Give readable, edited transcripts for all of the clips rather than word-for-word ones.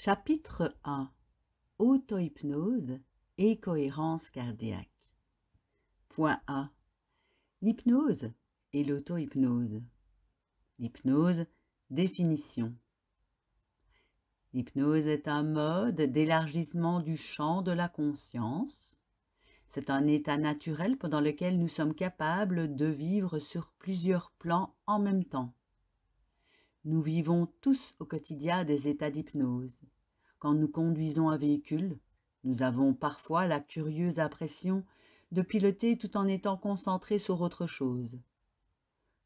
Chapitre 1. Auto-hypnose et cohérence cardiaque. Point A. L'hypnose et l'auto-hypnose. L'hypnose, définition. L'hypnose est un mode d'élargissement du champ de la conscience. C'est un état naturel pendant lequel nous sommes capables de vivre sur plusieurs plans en même temps. Nous vivons tous au quotidien des états d'hypnose. Quand nous conduisons un véhicule, nous avons parfois la curieuse impression de piloter tout en étant concentrés sur autre chose.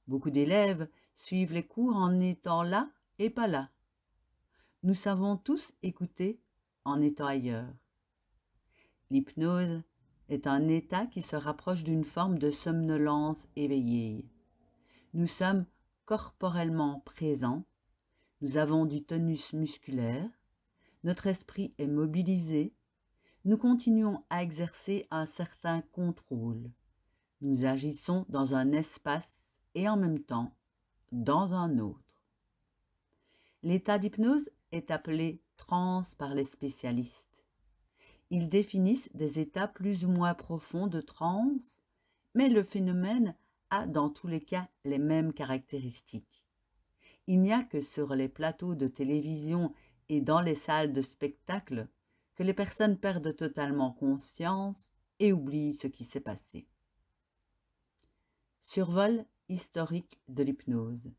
Beaucoup d'élèves suivent les cours en étant là et pas là. Nous savons tous écouter en étant ailleurs. L'hypnose est un état qui se rapproche d'une forme de somnolence éveillée. Nous sommes corporellement présents, nous avons du tonus musculaire, notre esprit est mobilisé, nous continuons à exercer un certain contrôle. Nous agissons dans un espace et en même temps dans un autre. L'état d'hypnose est appelé transe par les spécialistes. Ils définissent des états plus ou moins profonds de transe, mais le phénomène a dans tous les cas les mêmes caractéristiques. Il n'y a que sur les plateaux de télévision et dans les salles de spectacle que les personnes perdent totalement conscience et oublient ce qui s'est passé. Survol historique de l'hypnose.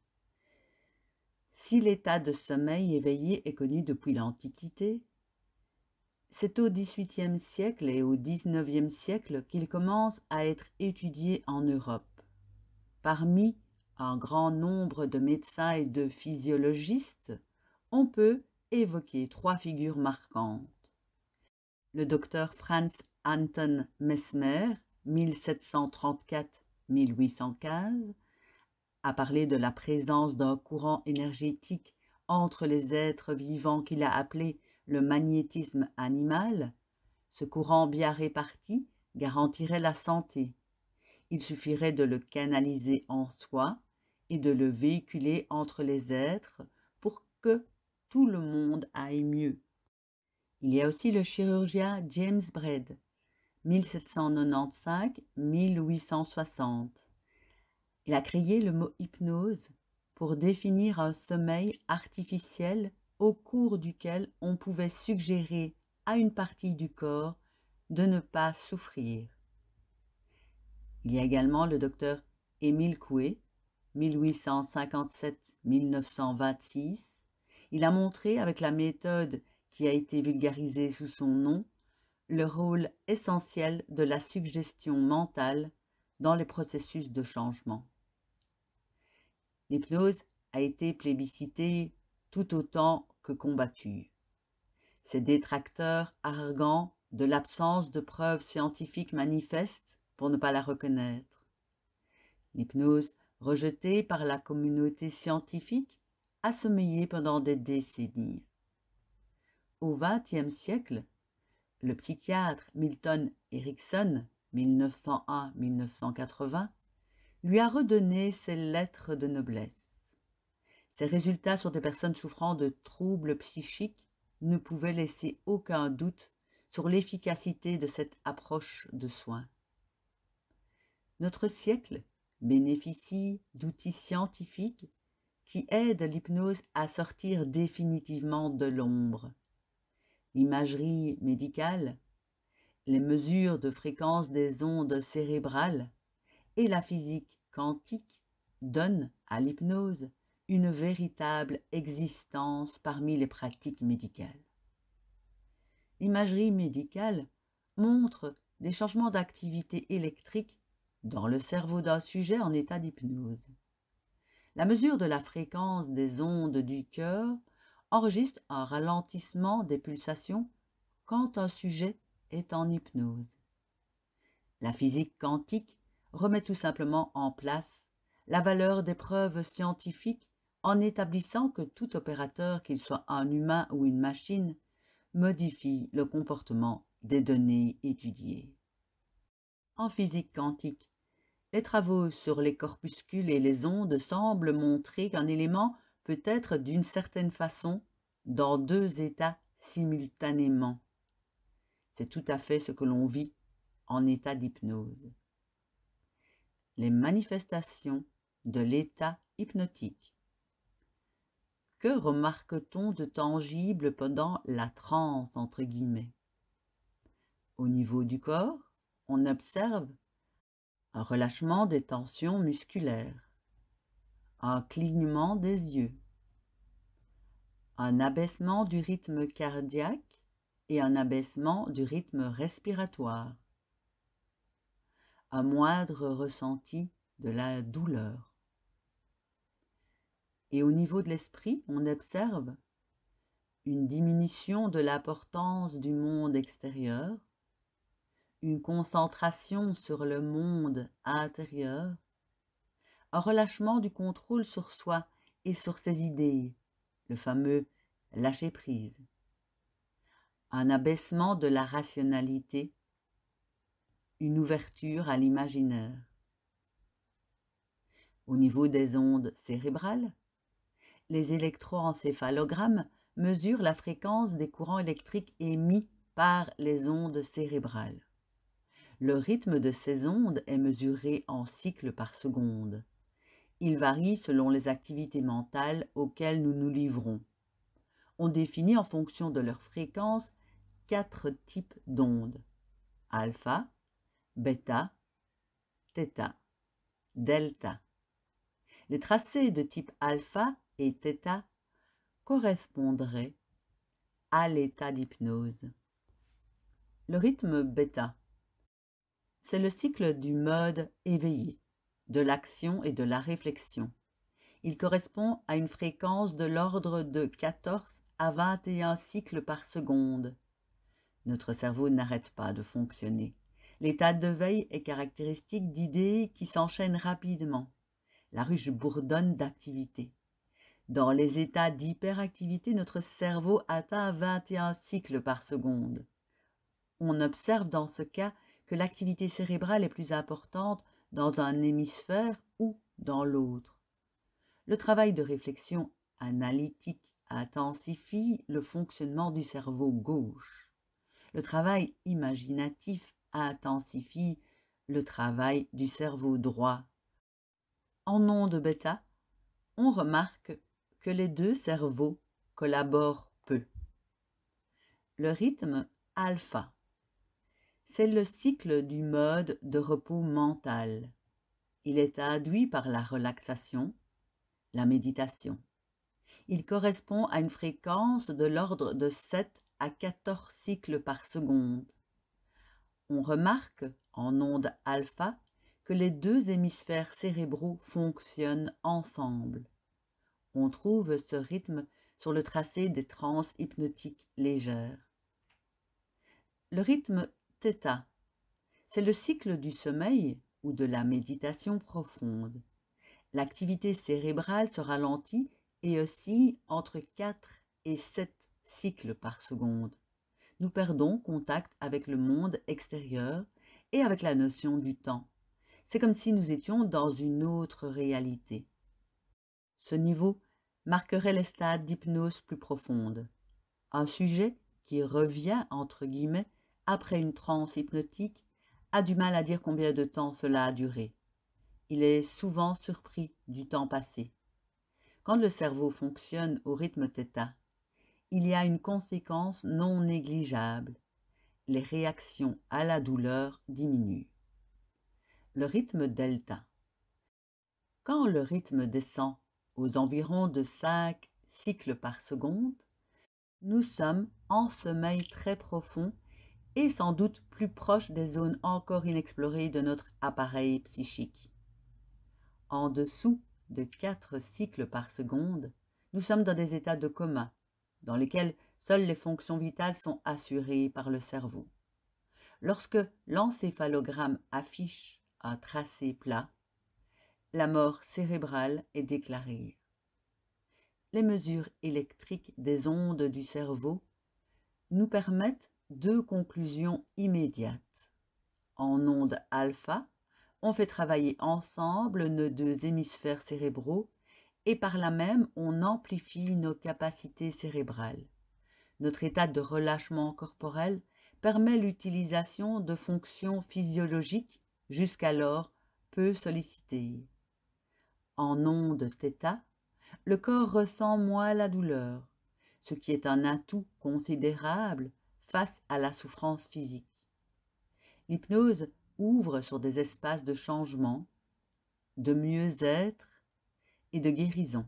Si l'état de sommeil éveillé est connu depuis l'Antiquité, c'est au XVIIIe siècle et au XIXe siècle qu'il commence à être étudié en Europe. Parmi un grand nombre de médecins et de physiologistes, on peut évoquer trois figures marquantes. Le docteur Franz Anton Mesmer, 1734-1815, a parlé de la présence d'un courant énergétique entre les êtres vivants qu'il a appelé le magnétisme animal. Ce courant bien réparti garantirait la santé. Il suffirait de le canaliser en soi et de le véhiculer entre les êtres pour que tout le monde aille mieux. Il y a aussi le chirurgien James Braid, 1795-1860. Il a créé le mot hypnose pour définir un sommeil artificiel au cours duquel on pouvait suggérer à une partie du corps de ne pas souffrir. Il y a également le docteur Émile Coué, 1857-1926. Il a montré, avec la méthode qui a été vulgarisée sous son nom, le rôle essentiel de la suggestion mentale dans les processus de changement. L'hypnose a été plébiscitée tout autant que combattue. Ses détracteurs arguant de l'absence de preuves scientifiques manifestes pour ne pas la reconnaître. L'hypnose, rejetée par la communauté scientifique, a sommeillé pendant des décennies. Au XXe siècle, le psychiatre Milton Erickson, 1901-1980, lui a redonné ses lettres de noblesse. Ses résultats sur des personnes souffrant de troubles psychiques ne pouvaient laisser aucun doute sur l'efficacité de cette approche de soins. Notre siècle bénéficie d'outils scientifiques qui aident l'hypnose à sortir définitivement de l'ombre. L'imagerie médicale, les mesures de fréquence des ondes cérébrales et la physique quantique donnent à l'hypnose une véritable existence parmi les pratiques médicales. L'imagerie médicale montre des changements d'activité électrique dans le cerveau d'un sujet en état d'hypnose. La mesure de la fréquence des ondes du cœur enregistre un ralentissement des pulsations quand un sujet est en hypnose. La physique quantique remet tout simplement en place la valeur des preuves scientifiques en établissant que tout opérateur, qu'il soit un humain ou une machine, modifie le comportement des données étudiées. En physique quantique, les travaux sur les corpuscules et les ondes semblent montrer qu'un élément peut être d'une certaine façon dans deux états simultanément. C'est tout à fait ce que l'on vit en état d'hypnose. Les manifestations de l'état hypnotique. Que remarque-t-on de tangible pendant la transe, entre guillemets? Au niveau du corps, on observe un relâchement des tensions musculaires, un clignement des yeux, un abaissement du rythme cardiaque et un abaissement du rythme respiratoire, un moindre ressenti de la douleur. Et au niveau de l'esprit, on observe une diminution de l'importance du monde extérieur, une concentration sur le monde intérieur, un relâchement du contrôle sur soi et sur ses idées, le fameux lâcher-prise, un abaissement de la rationalité, une ouverture à l'imaginaire. Au niveau des ondes cérébrales, les électroencéphalogrammes mesurent la fréquence des courants électriques émis par les ondes cérébrales. Le rythme de ces ondes est mesuré en cycles par seconde. Il varie selon les activités mentales auxquelles nous nous livrons. On définit en fonction de leur fréquence 4 types d'ondes: alpha, bêta, θ, delta. Les tracés de type alpha et θ correspondraient à l'état d'hypnose. Le rythme bêta, c'est le cycle du mode éveillé, de l'action et de la réflexion. Il correspond à une fréquence de l'ordre de 14 à 21 cycles par seconde. Notre cerveau n'arrête pas de fonctionner. L'état de veille est caractéristique d'idées qui s'enchaînent rapidement. La ruche bourdonne d'activité. Dans les états d'hyperactivité, notre cerveau atteint 21 cycles par seconde. On observe dans ce cas que l'activité cérébrale est plus importante dans un hémisphère ou dans l'autre. Le travail de réflexion analytique intensifie le fonctionnement du cerveau gauche. Le travail imaginatif intensifie le travail du cerveau droit. En ondes bêta, on remarque que les deux cerveaux collaborent peu. Le rythme alpha, c'est le cycle du mode de repos mental. Il est induit par la relaxation, la méditation. Il correspond à une fréquence de l'ordre de 7 à 14 cycles par seconde. On remarque, en onde alpha, que les deux hémisphères cérébraux fonctionnent ensemble. On trouve ce rythme sur le tracé des transes hypnotiques légères. Le rythme θ, c'est le cycle du sommeil ou de la méditation profonde. L'activité cérébrale se ralentit et oscille entre 4 et 7 cycles par seconde. Nous perdons contact avec le monde extérieur et avec la notion du temps. C'est comme si nous étions dans une autre réalité. Ce niveau marquerait les stades d'hypnose plus profonde. Un sujet qui revient, entre guillemets, après une transe hypnotique a du mal à dire combien de temps cela a duré. Il est souvent surpris du temps passé. Quand le cerveau fonctionne au rythme θ, il y a une conséquence non négligeable. Les réactions à la douleur diminuent. Le rythme delta. Quand le rythme descend aux environs de 5 cycles par seconde, nous sommes en sommeil très profond et sans doute plus proche des zones encore inexplorées de notre appareil psychique. En dessous de 4 cycles par seconde, nous sommes dans des états de coma, dans lesquels seules les fonctions vitales sont assurées par le cerveau. Lorsque l'encéphalogramme affiche un tracé plat, la mort cérébrale est déclarée. Les mesures électriques des ondes du cerveau nous permettent 2 conclusions immédiates. En onde alpha, on fait travailler ensemble nos 2 hémisphères cérébraux et par là même on amplifie nos capacités cérébrales. Notre état de relâchement corporel permet l'utilisation de fonctions physiologiques jusqu'alors peu sollicitées. En onde θ, le corps ressent moins la douleur, ce qui est un atout considérable face à la souffrance physique. L'hypnose ouvre sur des espaces de changement, de mieux-être et de guérison.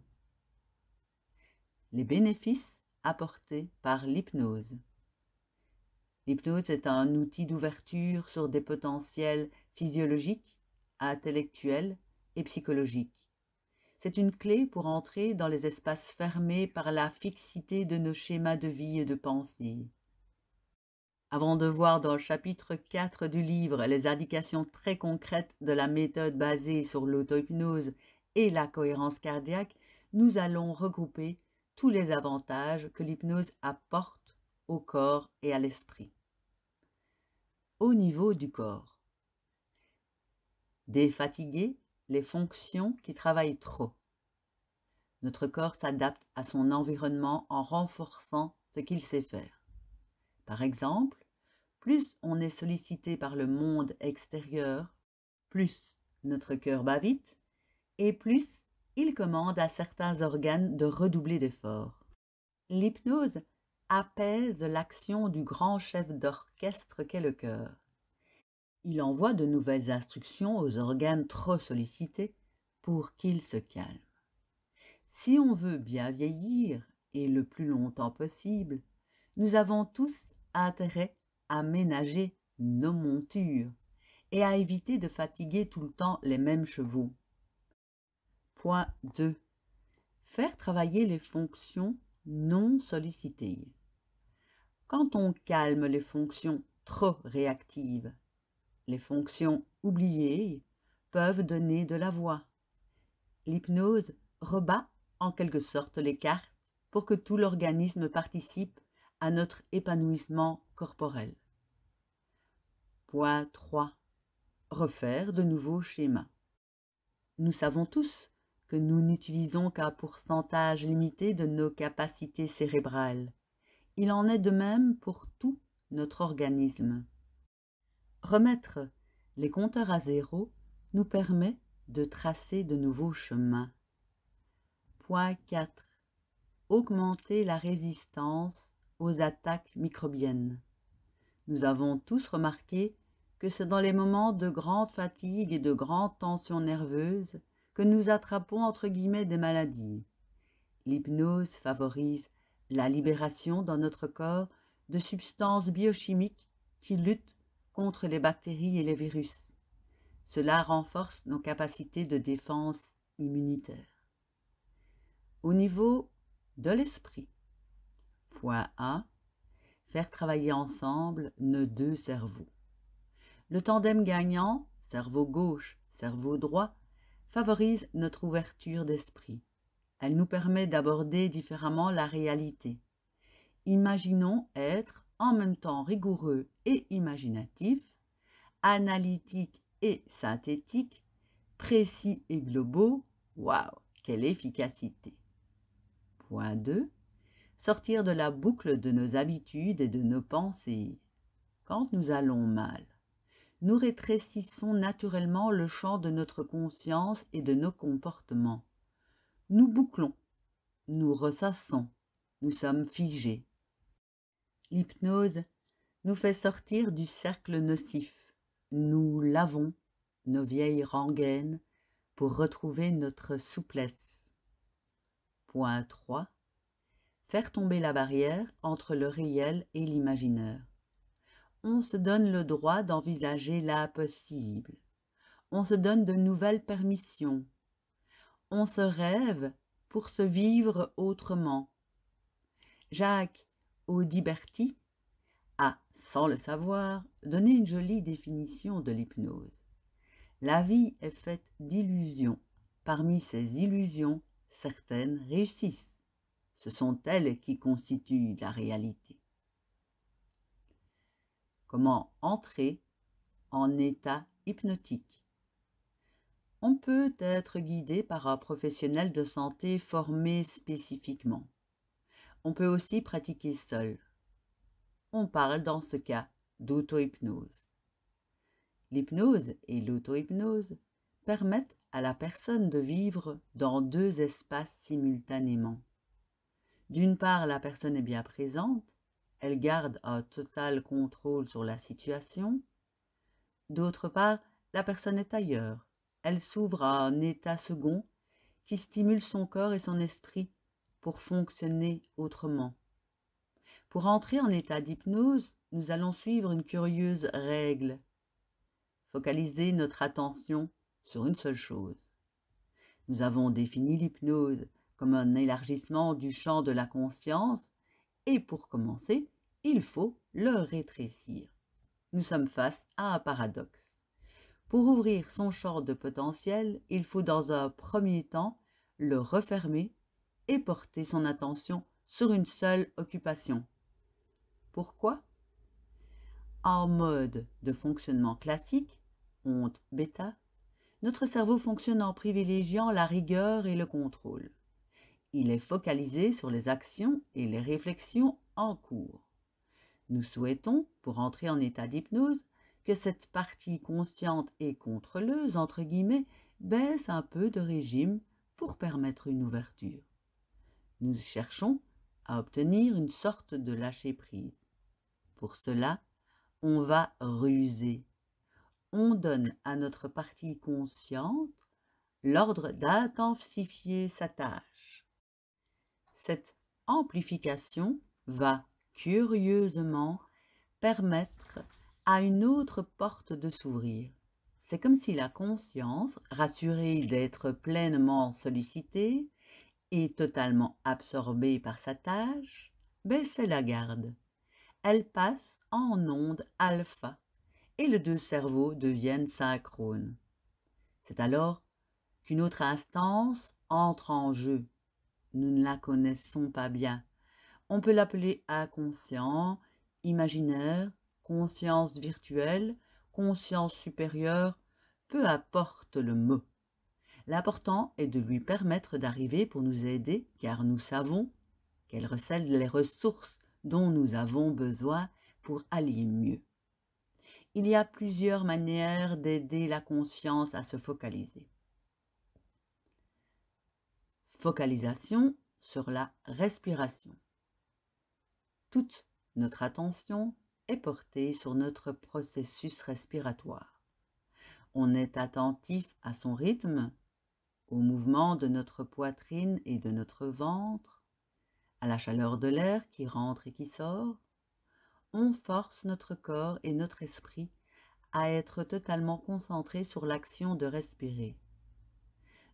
Les bénéfices apportés par l'hypnose. L'hypnose est un outil d'ouverture sur des potentiels physiologiques, intellectuels et psychologiques. C'est une clé pour entrer dans les espaces fermés par la fixité de nos schémas de vie et de pensée. Avant de voir dans le chapitre 4 du livre les indications très concrètes de la méthode basée sur l'auto-hypnose et la cohérence cardiaque, nous allons regrouper tous les avantages que l'hypnose apporte au corps et à l'esprit. Au niveau du corps. Défatiguer les fonctions qui travaillent trop. Notre corps s'adapte à son environnement en renforçant ce qu'il sait faire. Par exemple, plus on est sollicité par le monde extérieur, plus notre cœur bat vite et plus il commande à certains organes de redoubler d'efforts. L'hypnose apaise l'action du grand chef d'orchestre qu'est le cœur. Il envoie de nouvelles instructions aux organes trop sollicités pour qu'ils se calment. Si on veut bien vieillir, et le plus longtemps possible, nous avons tous intérêt à ménager nos montures et à éviter de fatiguer tout le temps les mêmes chevaux. Point 2. Faire travailler les fonctions non sollicitées. Quand on calme les fonctions trop réactives, les fonctions oubliées peuvent donner de la voix. L'hypnose rebat en quelque sorte les cartes pour que tout l'organisme participe à notre épanouissement corporel. Point 3. Refaire de nouveaux schémas. Nous savons tous que nous n'utilisons qu'un pourcentage limité de nos capacités cérébrales. Il en est de même pour tout notre organisme. Remettre les compteurs à zéro nous permet de tracer de nouveaux chemins. Point 4. Augmenter la résistance aux attaques microbiennes. Nous avons tous remarqué que c'est dans les moments de grande fatigue et de grande tension nerveuse que nous attrapons entre guillemets des maladies. L'hypnose favorise la libération dans notre corps de substances biochimiques qui luttent contre les bactéries et les virus. Cela renforce nos capacités de défense immunitaire. Au niveau de l'esprit. Point A. Faire travailler ensemble nos deux cerveaux. Le tandem gagnant, cerveau gauche, cerveau droit, favorise notre ouverture d'esprit. Elle nous permet d'aborder différemment la réalité. Imaginons être en même temps rigoureux et imaginatif, analytique et synthétique, précis et globaux. Waouh, quelle efficacité! Point 2. Sortir de la boucle de nos habitudes et de nos pensées. Quand nous allons mal, nous rétrécissons naturellement le champ de notre conscience et de nos comportements. Nous bouclons, nous ressassons, nous sommes figés. L'hypnose nous fait sortir du cercle nocif. Nous lavons nos vieilles rengaines pour retrouver notre souplesse. Point 3. Faire tomber la barrière entre le réel et l'imaginaire. On se donne le droit d'envisager l'impossible. On se donne de nouvelles permissions. On se rêve pour se vivre autrement. Jacques Audiberti a, sans le savoir, donné une jolie définition de l'hypnose. La vie est faite d'illusions. Parmi ces illusions, certaines réussissent. Ce sont elles qui constituent la réalité. Comment entrer en état hypnotique? On peut être guidé par un professionnel de santé formé spécifiquement. On peut aussi pratiquer seul. On parle dans ce cas d'auto-hypnose. L'hypnose et l'auto-hypnose permettent à la personne de vivre dans deux espaces simultanément. D'une part, la personne est bien présente, elle garde un total contrôle sur la situation. D'autre part, la personne est ailleurs, elle s'ouvre à un état second qui stimule son corps et son esprit pour fonctionner autrement. Pour entrer en état d'hypnose, nous allons suivre une curieuse règle. Focaliser notre attention sur une seule chose. Nous avons défini l'hypnose comme un élargissement du champ de la conscience et pour commencer, il faut le rétrécir. Nous sommes face à un paradoxe. Pour ouvrir son champ de potentiel, il faut dans un premier temps le refermer et porter son attention sur une seule occupation. Pourquoi? En mode de fonctionnement classique, onde bêta, notre cerveau fonctionne en privilégiant la rigueur et le contrôle. Il est focalisé sur les actions et les réflexions en cours. Nous souhaitons, pour entrer en état d'hypnose, que cette partie consciente et contrôleuse, entre guillemets, baisse un peu de régime pour permettre une ouverture. Nous cherchons à obtenir une sorte de lâcher-prise. Pour cela, on va ruser. On donne à notre partie consciente l'ordre d'intensifier sa tâche. Cette amplification va curieusement permettre à une autre porte de s'ouvrir. C'est comme si la conscience, rassurée d'être pleinement sollicitée et totalement absorbée par sa tâche, baissait la garde. Elle passe en onde alpha et les deux cerveaux deviennent synchrones. C'est alors qu'une autre instance entre en jeu. Nous ne la connaissons pas bien. On peut l'appeler inconscient, imaginaire, conscience virtuelle, conscience supérieure, peu importe le mot. L'important est de lui permettre d'arriver pour nous aider, car nous savons qu'elle recèle les ressources dont nous avons besoin pour aller mieux. Il y a plusieurs manières d'aider la conscience à se focaliser. Focalisation sur la respiration. Toute notre attention est portée sur notre processus respiratoire. On est attentif à son rythme, au mouvement de notre poitrine et de notre ventre, à la chaleur de l'air qui rentre et qui sort. On force notre corps et notre esprit à être totalement concentrés sur l'action de respirer.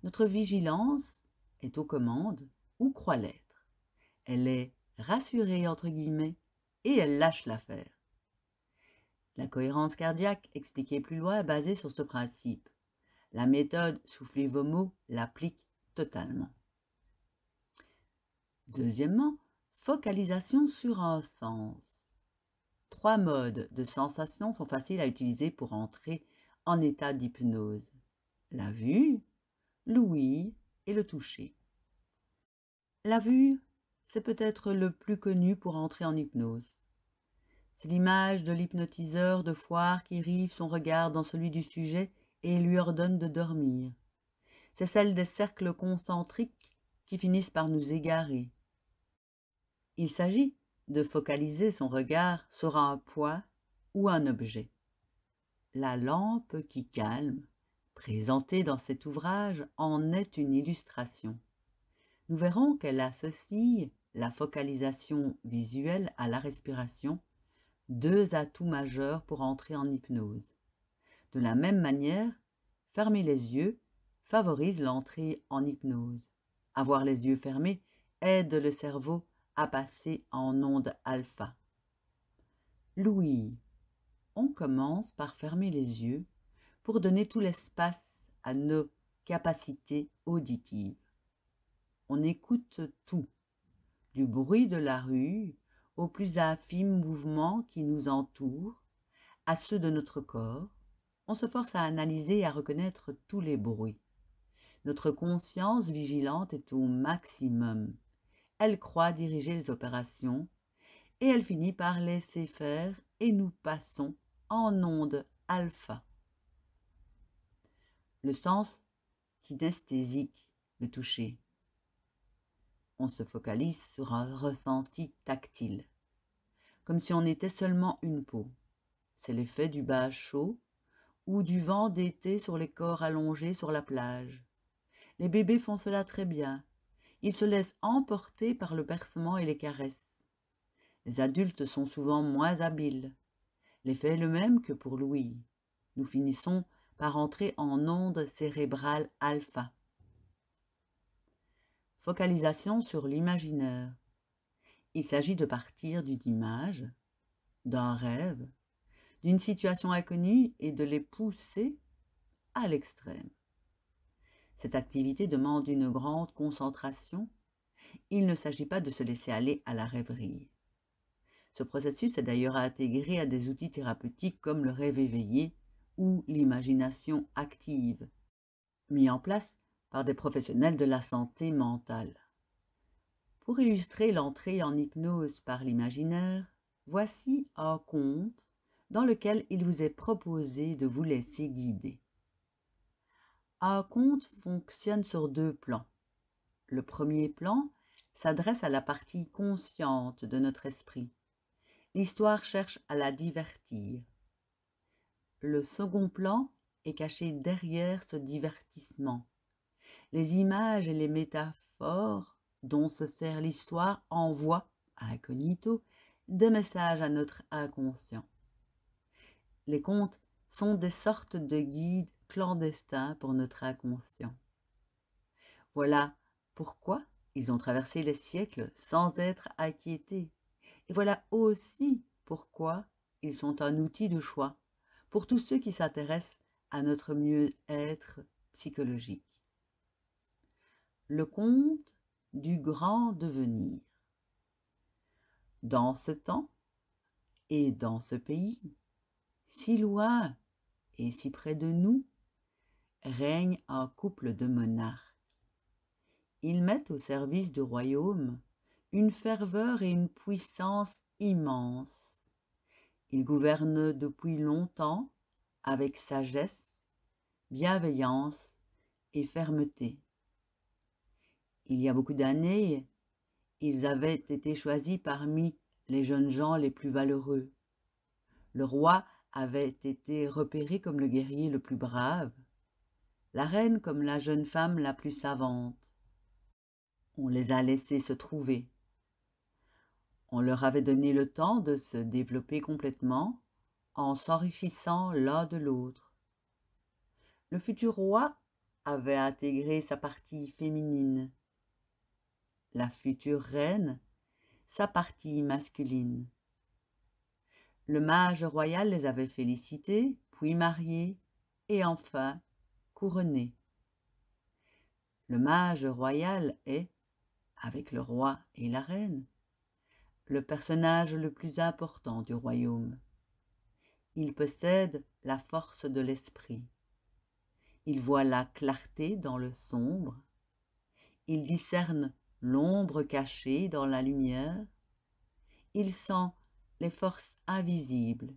Notre vigilance est aux commandes ou croit l'être. Elle est rassurée entre guillemets et elle lâche l'affaire. La cohérence cardiaque, expliquée plus loin, est basée sur ce principe. La méthode Soufflez vos mots l'applique totalement. Deuxièmement, focalisation sur un sens. 3 modes de sensation sont faciles à utiliser pour entrer en état d'hypnose. La vue, l'ouïe et le toucher. La vue, c'est peut-être le plus connu pour entrer en hypnose. C'est l'image de l'hypnotiseur de foire qui rive son regard dans celui du sujet et lui ordonne de dormir. C'est celle des cercles concentriques qui finissent par nous égarer. Il s'agit de focaliser son regard sur un point ou un objet. La lampe qui calme, présentée dans cet ouvrage, en est une illustration. Nous verrons qu'elle associe la focalisation visuelle à la respiration, deux atouts majeurs pour entrer en hypnose. De la même manière, fermer les yeux favorise l'entrée en hypnose. Avoir les yeux fermés aide le cerveau à passer en onde alpha. L'ouïe. On commence par fermer les yeux pour donner tout l'espace à nos capacités auditives. On écoute tout, du bruit de la rue aux plus infimes mouvements qui nous entourent, à ceux de notre corps. On se force à analyser et à reconnaître tous les bruits. Notre conscience vigilante est au maximum. Elle croit diriger les opérations et elle finit par laisser faire et nous passons en onde alpha. Le sens kinesthésique, le toucher. On se focalise sur un ressenti tactile, comme si on était seulement une peau. C'est l'effet du bas chaud ou du vent d'été sur les corps allongés sur la plage. Les bébés font cela très bien. Ils se laissent emporter par le bercement et les caresses. Les adultes sont souvent moins habiles. L'effet est le même que pour Louis. Nous finissons par entrer en onde cérébrale alpha. Focalisation sur l'imaginaire. Il s'agit de partir d'une image, d'un rêve, d'une situation inconnue et de les pousser à l'extrême. Cette activité demande une grande concentration. Il ne s'agit pas de se laisser aller à la rêverie. Ce processus est d'ailleurs intégré à des outils thérapeutiques comme le rêve éveillé ou l'imagination active, mis en place par des professionnels de la santé mentale. Pour illustrer l'entrée en hypnose par l'imaginaire, voici un conte dans lequel il vous est proposé de vous laisser guider. Un conte fonctionne sur deux plans. Le premier plan s'adresse à la partie consciente de notre esprit. L'histoire cherche à la divertir. Le second plan est caché derrière ce divertissement. Les images et les métaphores dont se sert l'histoire envoient, incognito, des messages à notre inconscient. Les contes sont des sortes de guides clandestins pour notre inconscient. Voilà pourquoi ils ont traversé les siècles sans être inquiétés. Et voilà aussi pourquoi ils sont un outil de choix pour tous ceux qui s'intéressent à notre mieux-être psychologique. Le conte du grand devenir. Dans ce temps et dans ce pays, si loin et si près de nous, règne un couple de monarques. Ils mettent au service du royaume une ferveur et une puissance immenses. Ils gouvernent depuis longtemps avec sagesse, bienveillance et fermeté. Il y a beaucoup d'années, ils avaient été choisis parmi les jeunes gens les plus valeureux. Le roi avait été repéré comme le guerrier le plus brave, la reine comme la jeune femme la plus savante. On les a laissés se trouver. On leur avait donné le temps de se développer complètement en s'enrichissant l'un de l'autre. Le futur roi avait intégré sa partie féminine, la future reine sa partie masculine. Le mage royal les avait félicités, puis mariés, et enfin couronnés. Le mage royal est, avec le roi et la reine, le personnage le plus important du royaume. Il possède la force de l'esprit. Il voit la clarté dans le sombre. Il discerne l'ombre cachée dans la lumière. Il sent les forces invisibles.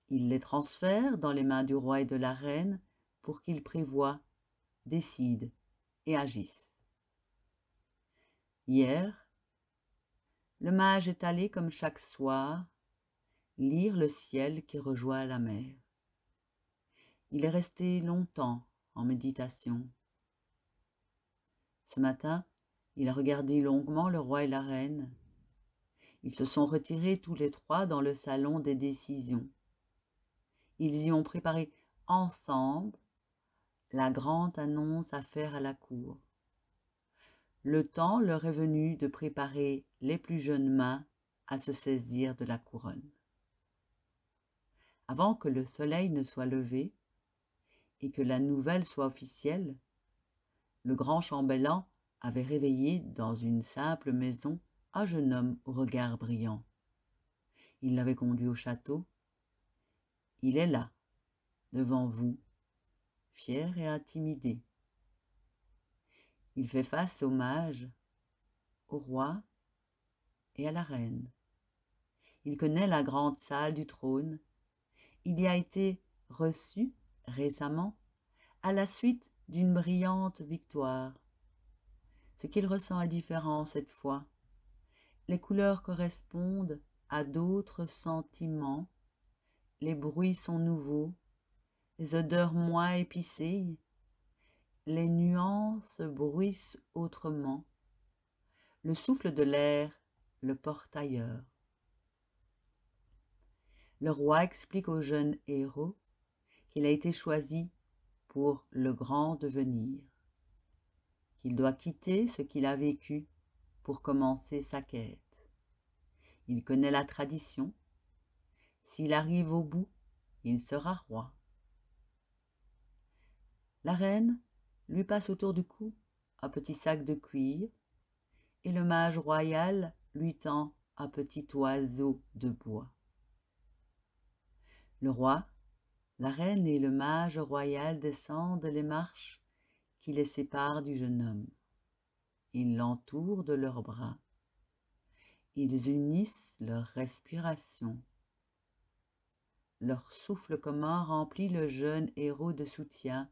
Il les transfère dans les mains du roi et de la reine pour qu'ils prévoient, décident et agissent. Hier, le mage est allé comme chaque soir lire le ciel qui rejoint la mer. Il est resté longtemps en méditation. Ce matin, il a regardé longuement le roi et la reine. Ils se sont retirés tous les trois dans le salon des décisions. Ils y ont préparé ensemble la grande annonce à faire à la cour. Le temps leur est venu de préparer les plus jeunes mains à se saisir de la couronne. Avant que le soleil ne soit levé et que la nouvelle soit officielle, le grand chambellan avait réveillé dans une simple maison un jeune homme au regard brillant. Il l'avait conduit au château. Il est là, devant vous, fier et intimidé. Il fait face au mage, au roi et à la reine. Il connaît la grande salle du trône. Il y a été reçu récemment à la suite d'une brillante victoire. Ce qu'il ressent est différent cette fois. Les couleurs correspondent à d'autres sentiments. Les bruits sont nouveaux, les odeurs moins épicées. Les nuances bruissent autrement. Le souffle de l'air le porte ailleurs. Le roi explique au jeune héros qu'il a été choisi pour le grand devenir, qu'il doit quitter ce qu'il a vécu pour commencer sa quête. Il connaît la tradition. S'il arrive au bout, il sera roi. La reine lui passe autour du cou un petit sac de cuir et le mage royal lui tend un petit oiseau de bois. Le roi, la reine et le mage royal descendent les marches qui les séparent du jeune homme. Ils l'entourent de leurs bras. Ils unissent leur respiration. Leur souffle commun remplit le jeune héros de soutien,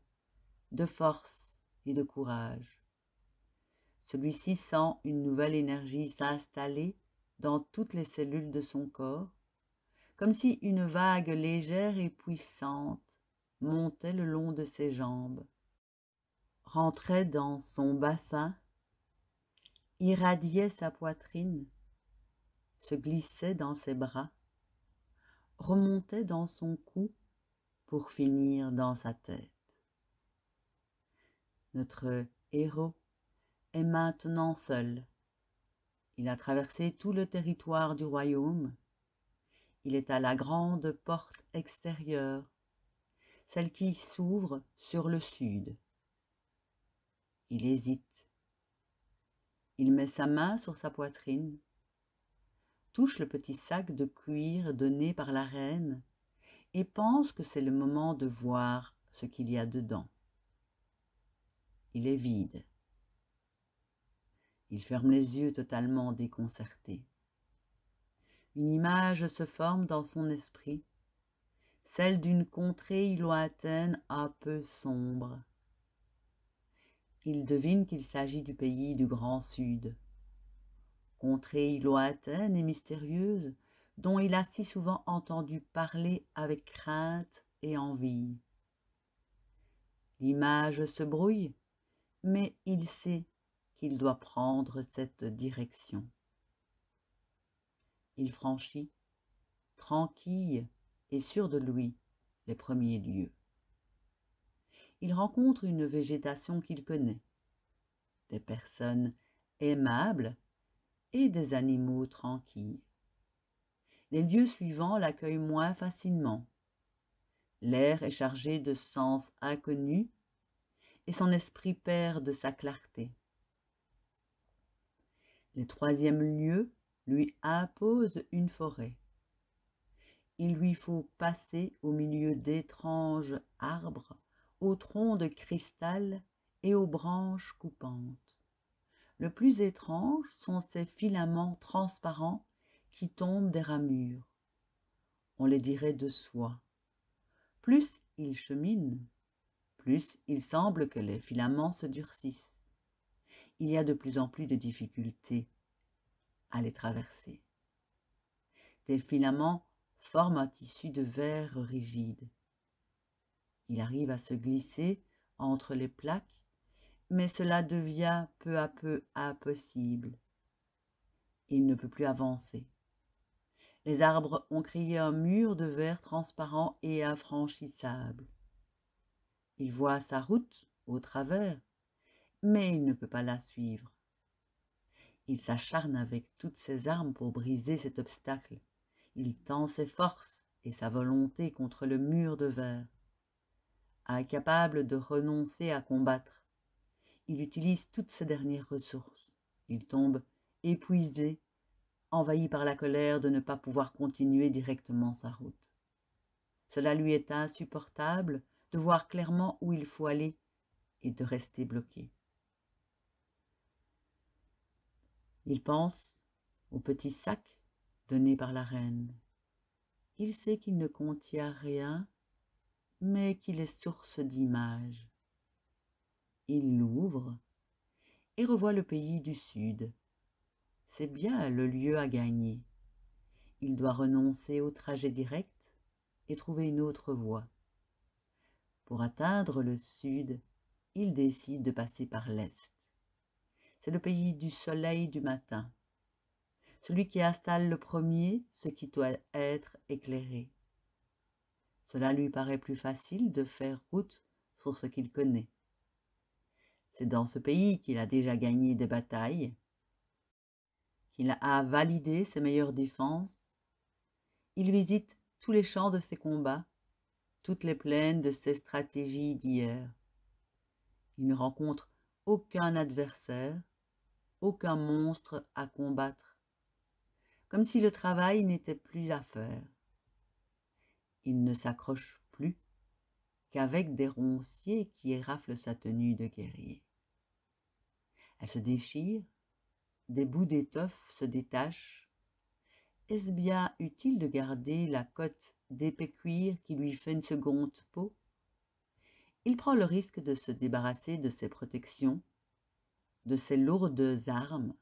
de force et de courage. Celui-ci sent une nouvelle énergie s'installer dans toutes les cellules de son corps, comme si une vague légère et puissante montait le long de ses jambes, rentrait dans son bassin, irradiait sa poitrine, se glissait dans ses bras, remontait dans son cou pour finir dans sa tête. Notre héros est maintenant seul. Il a traversé tout le territoire du royaume. Il est à la grande porte extérieure, celle qui s'ouvre sur le sud. Il hésite. Il met sa main sur sa poitrine, touche le petit sac de cuir donné par la reine et pense que c'est le moment de voir ce qu'il y a dedans. Il est vide. Il ferme les yeux totalement déconcerté. Une image se forme dans son esprit, celle d'une contrée lointaine un peu sombre. Il devine qu'il s'agit du pays du Grand Sud, contrée lointaine et mystérieuse dont il a si souvent entendu parler avec crainte et envie. L'image se brouille, mais il sait qu'il doit prendre cette direction. Il franchit, tranquille et sûr de lui, les premiers lieux. Il rencontre une végétation qu'il connaît, des personnes aimables et des animaux tranquilles. Les lieux suivants l'accueillent moins facilement. L'air est chargé de sens inconnus et son esprit perd de sa clarté. Les troisièmes lieux lui imposent une forêt. Il lui faut passer au milieu d'étranges arbres, aux troncs de cristal et aux branches coupantes. Le plus étrange sont ces filaments transparents qui tombent des ramures. On les dirait de soie. Plus il chemine, plus il semble que les filaments se durcissent. Il y a de plus en plus de difficultés à les traverser. Des filaments forment un tissu de verre rigide. Il arrive à se glisser entre les plaques, mais cela devient peu à peu impossible. Il ne peut plus avancer. Les arbres ont créé un mur de verre transparent et infranchissable. Il voit sa route au travers, mais il ne peut pas la suivre. Il s'acharne avec toutes ses armes pour briser cet obstacle. Il tend ses forces et sa volonté contre le mur de verre. Incapable de renoncer à combattre, il utilise toutes ses dernières ressources. Il tombe épuisé, envahi par la colère de ne pas pouvoir continuer directement sa route. Cela lui est insupportable de voir clairement où il faut aller et de rester bloqué. Il pense au petit sac donné par la reine. Il sait qu'il ne contient rien, mais qu'il est source d'images. Il l'ouvre et revoit le pays du Sud. C'est bien le lieu à gagner. Il doit renoncer au trajet direct et trouver une autre voie. Pour atteindre le Sud, il décide de passer par l'Est. C'est le pays du soleil du matin, celui qui installe le premier ce qui doit être éclairé. Cela lui paraît plus facile de faire route sur ce qu'il connaît. C'est dans ce pays qu'il a déjà gagné des batailles, qu'il a validé ses meilleures défenses. Il visite tous les champs de ses combats, toutes les plaines de ses stratégies d'hier. Il ne rencontre aucun adversaire, aucun monstre à combattre, comme si le travail n'était plus à faire. Il ne s'accroche plus qu'avec des ronciers qui éraflent sa tenue de guerrier. Elle se déchire, des bouts d'étoffe se détachent. Est-ce bien utile de garder la cotte d'épais cuir qui lui fait une seconde peau? Il prend le risque de se débarrasser de ses protections, de ses lourdes armes.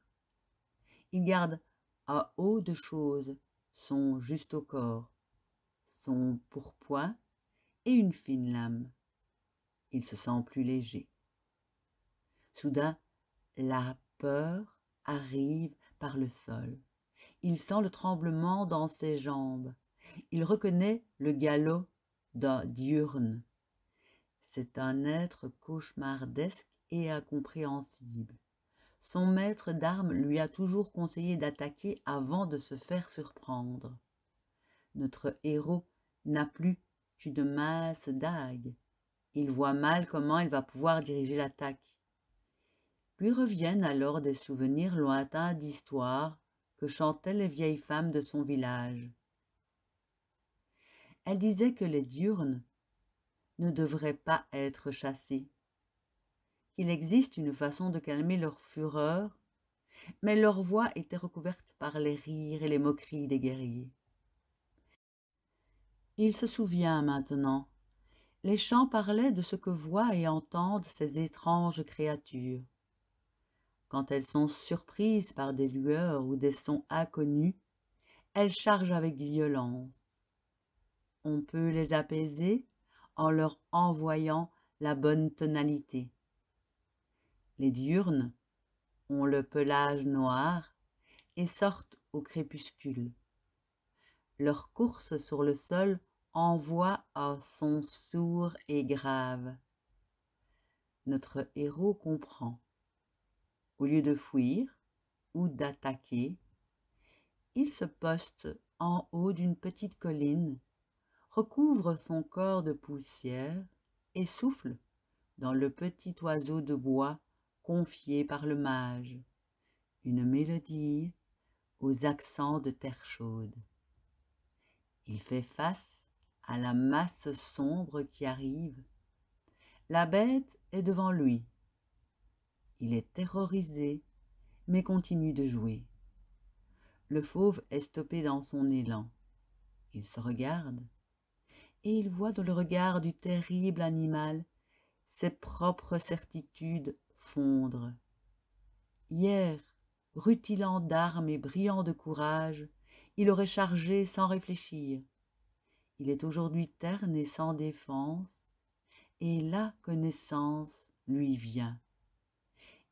Il garde à haut de choses son juste au corps, son pourpoint et une fine lame. Il se sent plus léger. Soudain, la peur arrive par le sol. Il sent le tremblement dans ses jambes. Il reconnaît le galop d'un diurne. C'est un être cauchemardesque et incompréhensible. Son maître d'armes lui a toujours conseillé d'attaquer avant de se faire surprendre. Notre héros n'a plus qu'une mince dague. Il voit mal comment il va pouvoir diriger l'attaque. Lui reviennent alors des souvenirs lointains d'histoires que chantaient les vieilles femmes de son village. Elles disaient que les diurnes ne devraient pas être chassés, qu'il existe une façon de calmer leur fureur, mais leur voix était recouverte par les rires et les moqueries des guerriers. Il se souvient maintenant. Les chants parlaient de ce que voient et entendent ces étranges créatures. Quand elles sont surprises par des lueurs ou des sons inconnus, elles chargent avec violence. On peut les apaiser en leur envoyant la bonne tonalité. Les diurnes ont le pelage noir et sortent au crépuscule. Leur course sur le sol envoie un son sourd et grave. Notre héros comprend. Au lieu de fuir ou d'attaquer, il se poste en haut d'une petite colline, recouvre son corps de poussière et souffle dans le petit oiseau de bois confié par le mage, une mélodie aux accents de terre chaude. Il fait face à la masse sombre qui arrive. La bête est devant lui. Il est terrorisé, mais continue de jouer. Le fauve est stoppé dans son élan. Il se regarde, et il voit dans le regard du terrible animal ses propres certitudes fondre. Hier, rutilant d'armes et brillant de courage, il aurait chargé sans réfléchir. Il est aujourd'hui terne et sans défense, et la connaissance lui vient.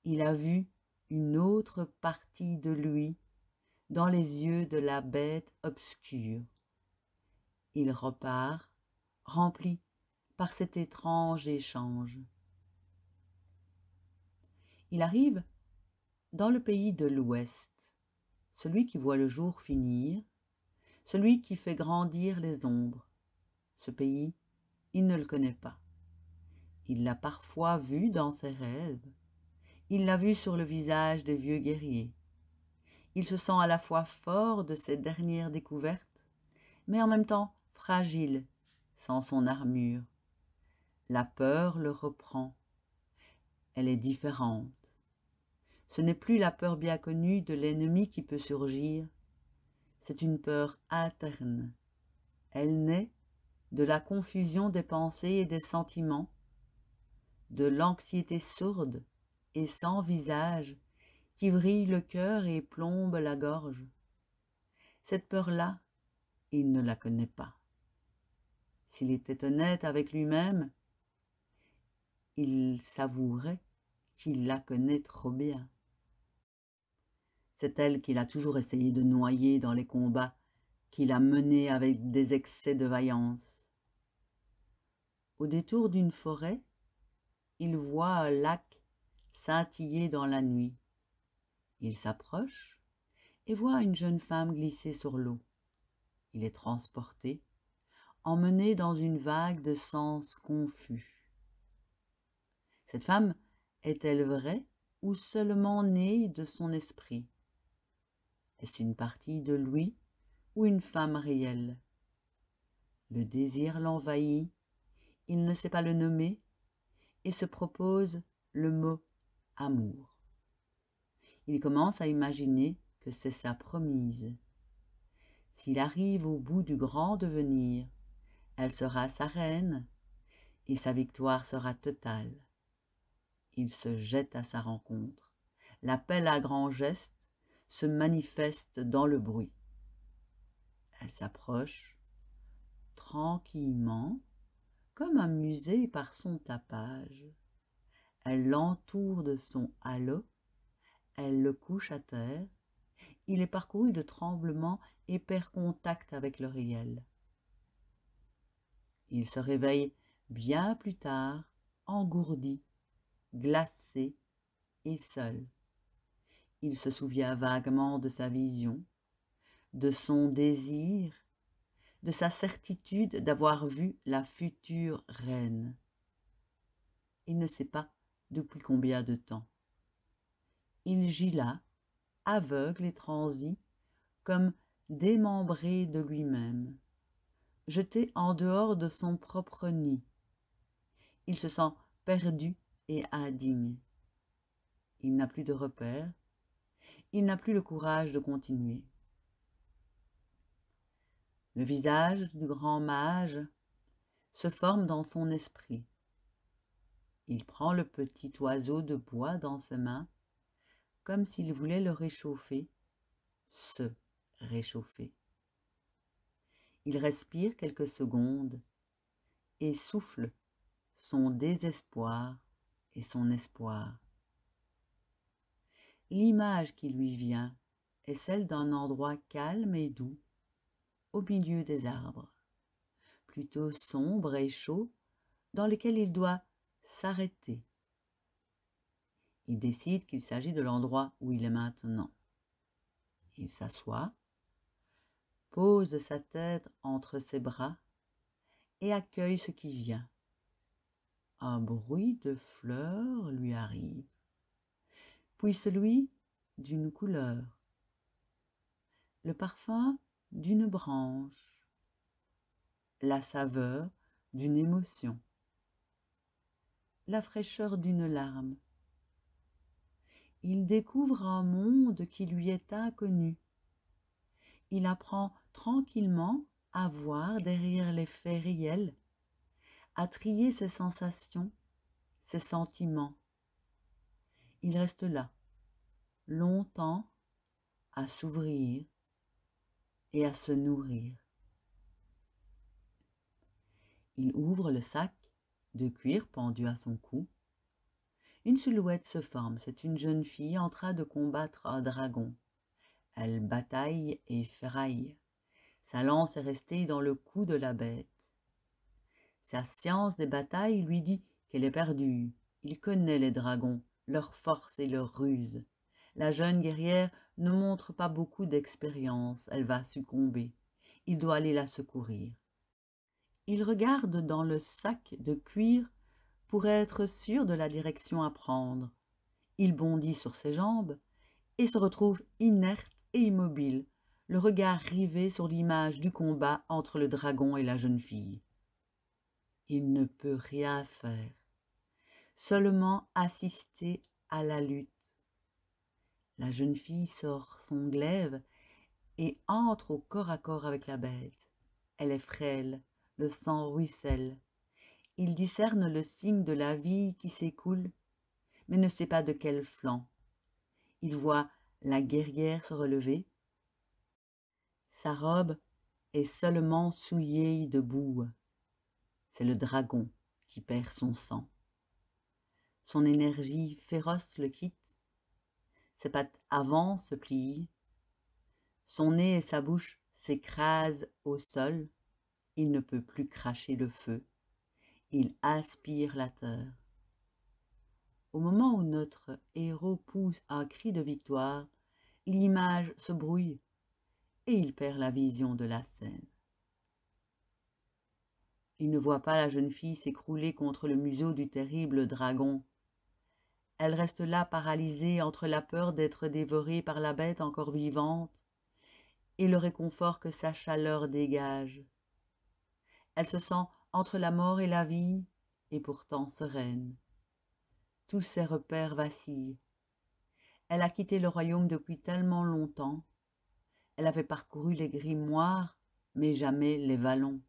Il a vu une autre partie de lui dans les yeux de la bête obscure. Il repart, rempli par cet étrange échange. Il arrive dans le pays de l'Ouest, celui qui voit le jour finir, celui qui fait grandir les ombres. Ce pays, il ne le connaît pas. Il l'a parfois vu dans ses rêves. Il l'a vu sur le visage des vieux guerriers. Il se sent à la fois fort de ses dernières découvertes, mais en même temps fragile, sans son armure. La peur le reprend. Elle est différente. Ce n'est plus la peur bien connue de l'ennemi qui peut surgir, c'est une peur interne. Elle naît de la confusion des pensées et des sentiments, de l'anxiété sourde et sans visage qui vrille le cœur et plombe la gorge. Cette peur-là, il ne la connaît pas. S'il était honnête avec lui-même, il s'avouerait qu'il la connaît trop bien. C'est elle qu'il a toujours essayé de noyer dans les combats qu'il a menés avec des excès de vaillance. Au détour d'une forêt, il voit un lac scintiller dans la nuit. Il s'approche et voit une jeune femme glisser sur l'eau. Il est transporté, emmené dans une vague de sens confus. Cette femme est-elle vraie ou seulement née de son esprit? Est-ce une partie de lui ou une femme réelle? Le désir l'envahit, il ne sait pas le nommer et se propose le mot amour. Il commence à imaginer que c'est sa promise. S'il arrive au bout du grand devenir, elle sera sa reine et sa victoire sera totale. Il se jette à sa rencontre. L'appel à grands gestes se manifeste dans le bruit. Elle s'approche tranquillement, comme amusée par son tapage. Elle l'entoure de son halo, elle le couche à terre. Il est parcouru de tremblements et perd contact avec le réel. Il se réveille bien plus tard, engourdi, glacé et seul. Il se souvient vaguement de sa vision, de son désir, de sa certitude d'avoir vu la future reine. Il ne sait pas depuis combien de temps. Il gît là, aveugle et transi, comme démembré de lui-même, jeté en dehors de son propre nid. Il se sent perdu et indigne. Il n'a plus de repères, il n'a plus le courage de continuer. Le visage du grand mage se forme dans son esprit. Il prend le petit oiseau de bois dans ses mains, comme s'il voulait le réchauffer, se réchauffer. Il respire quelques secondes et souffle son désespoir et son espoir. L'image qui lui vient est celle d'un endroit calme et doux, au milieu des arbres, plutôt sombre et chaud, dans lequel il doit s'arrêter. Il décide qu'il s'agit de l'endroit où il est maintenant. Il s'assoit, pose sa tête entre ses bras et accueille ce qui vient. Un bruit de fleurs lui arrive, puis celui d'une couleur, le parfum d'une branche, la saveur d'une émotion, la fraîcheur d'une larme. Il découvre un monde qui lui est inconnu. Il apprend tranquillement à voir derrière les faits réels, à trier ses sensations, ses sentiments. Il reste là, longtemps, à s'ouvrir et à se nourrir. Il ouvre le sac de cuir pendu à son cou. Une silhouette se forme, c'est une jeune fille en train de combattre un dragon. Elle bataille et ferraille. Sa lance est restée dans le cou de la bête. Sa science des batailles lui dit qu'elle est perdue. Il connaît les dragons, leur force et leur ruse. La jeune guerrière ne montre pas beaucoup d'expérience, elle va succomber. Il doit aller la secourir. Il regarde dans le sac de cuir pour être sûr de la direction à prendre. Il bondit sur ses jambes et se retrouve inerte et immobile, le regard rivé sur l'image du combat entre le dragon et la jeune fille. Il ne peut rien faire, seulement assister à la lutte. La jeune fille sort son glaive et entre au corps à corps avec la bête. Elle est frêle, le sang ruisselle. Il discerne le signe de la vie qui s'écoule, mais ne sait pas de quel flanc. Il voit la guerrière se relever. Sa robe est seulement souillée de boue. C'est le dragon qui perd son sang. Son énergie féroce le quitte. Ses pattes avant se plient. Son nez et sa bouche s'écrasent au sol. Il ne peut plus cracher le feu. Il aspire la terre. Au moment où notre héros pousse un cri de victoire, l'image se brouille et il perd la vision de la scène. Il ne voit pas la jeune fille s'écrouler contre le museau du terrible dragon. Elle reste là paralysée entre la peur d'être dévorée par la bête encore vivante et le réconfort que sa chaleur dégage. Elle se sent entre la mort et la vie, et pourtant sereine. Tous ses repères vacillent. Elle a quitté le royaume depuis tellement longtemps. Elle avait parcouru les grimoires, mais jamais les vallons.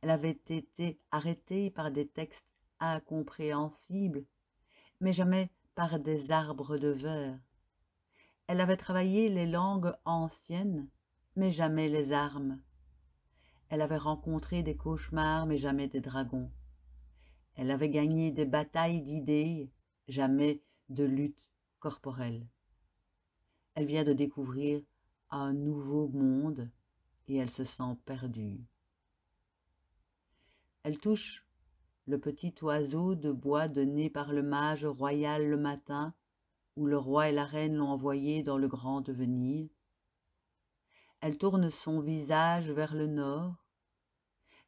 Elle avait été arrêtée par des textes incompréhensibles, mais jamais par des arbres de verre. Elle avait travaillé les langues anciennes, mais jamais les armes. Elle avait rencontré des cauchemars, mais jamais des dragons. Elle avait gagné des batailles d'idées, jamais de lutte corporelle. Elle vient de découvrir un nouveau monde et elle se sent perdue. Elle touche le petit oiseau de bois donné par le mage royal le matin, où le roi et la reine l'ont envoyé dans le grand devenir. Elle tourne son visage vers le nord,